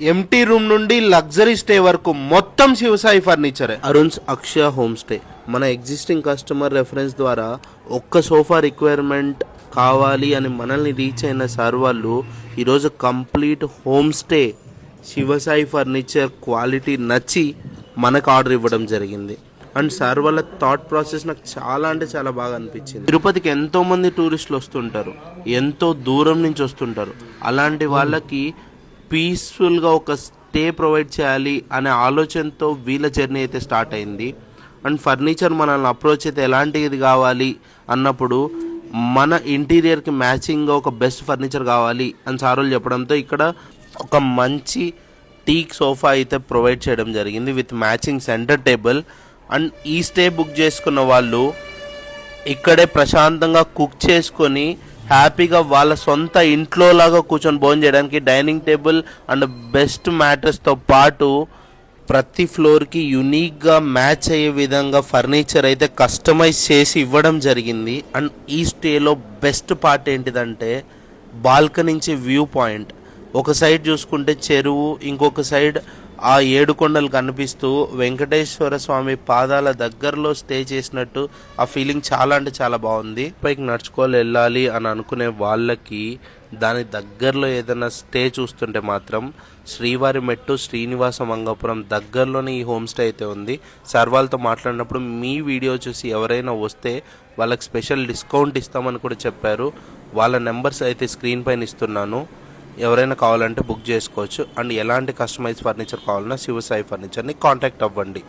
Empty room నుండి luxury stay వరకు మొత్తం శివసాయి ఫర్నిచర్. అరుణ్స్ అక్షయ హోమ్ స్టే మన ఎగ్జిస్టింగ్ కస్టమర్ రెఫరెన్స్ ద్వారా ఒక్క సోఫా రిక్వైర్మెంట్ కావాలి అని మనల్ని రీచ్ అయిన సార్ వాళ్ళు ఈరోజు complete home stay Shivasai furniture quality నచ్చి మనకు ఆర్డర్ ఇవ్వడం జరిగింది. అండ్ సార్ వాళ్ళ థాట్ ప్రాసెస్ నాకు చాలా అంటే చాలా బాగా అనిపించింది. తిరుపతికి ఎంతోమంది టూరిస్టులు వస్తుంటారు, ఎంతో దూరం నుంచి వస్తుంటారు. అలాంటి వాళ్ళకి పీస్ఫుల్గా ఒక స్టే ప్రొవైడ్ చేయాలి అనే ఆలోచనతో వీళ్ళ జర్నీ అయితే స్టార్ట్ అయింది. అండ్ ఫర్నిచర్ మనల్ని అప్రోచ్ అయితే ఎలాంటిది కావాలి అన్నప్పుడు మన ఇంటీరియర్కి మ్యాచింగ్గా ఒక బెస్ట్ ఫర్నిచర్ కావాలి అని సారోలు చెప్పడంతో ఇక్కడ ఒక మంచి టీక్ సోఫా అయితే ప్రొవైడ్ చేయడం జరిగింది with matching centre table. And ఈ స్టే బుక్ చేసుకున్న వాళ్ళు ఇక్కడే ప్రశాంతంగా కుక్ చేసుకొని హ్యాపీగా వాళ్ళ సొంత ఇంట్లో లాగా కూర్చొని భోజనం చేయడానికి డైనింగ్ టేబుల్ అండ్ బెస్ట్ మ్యాట్రెస్తో పాటు ప్రతి ఫ్లోర్కి యునీక్గా మ్యాచ్ అయ్యే విధంగా ఫర్నిచర్ అయితే కస్టమైజ్ చేసి ఇవ్వడం జరిగింది. అండ్ ఈ స్టేలో బెస్ట్ పార్ట్ ఏంటిదంటే బాల్కనీ నుంచి వ్యూ పాయింట్. ఒక సైడ్ చూసుకుంటే చెరువు, ఇంకొక సైడ్ ఆ ఏడుకొండలు కనిపిస్తూ వెంకటేశ్వర స్వామి పాదాల దగ్గరలో స్టే చేసినట్టు ఆ ఫీలింగ్ చాలా అంటే చాలా బాగుంది. పైకి నడుచుకోవాలి వెళ్ళాలి అని అనుకునే వాళ్ళకి దాని దగ్గరలో ఏదైనా స్టే చూస్తుంటే మాత్రం శ్రీవారి మెట్టు శ్రీనివాస మంగాపురం దగ్గరలోనే ఈ హోమ్ స్టే అయితే ఉంది. సార్ వాళ్ళతో మాట్లాడినప్పుడు మీ వీడియో చూసి ఎవరైనా వస్తే వాళ్ళకి స్పెషల్ డిస్కౌంట్ ఇస్తామని కూడా చెప్పారు. వాళ్ళ నెంబర్స్ అయితే స్క్రీన్ పైన ఇస్తున్నాను, ఎవరైనా కావాలంటే బుక్ చేసుకోవచ్చు. అండ్ ఎలాంటి కస్టమైజ్ ఫర్నిచర్ కావాలన్నా శివసాయి ఫర్నిచర్ని కాంటాక్ట్ అవ్వండి.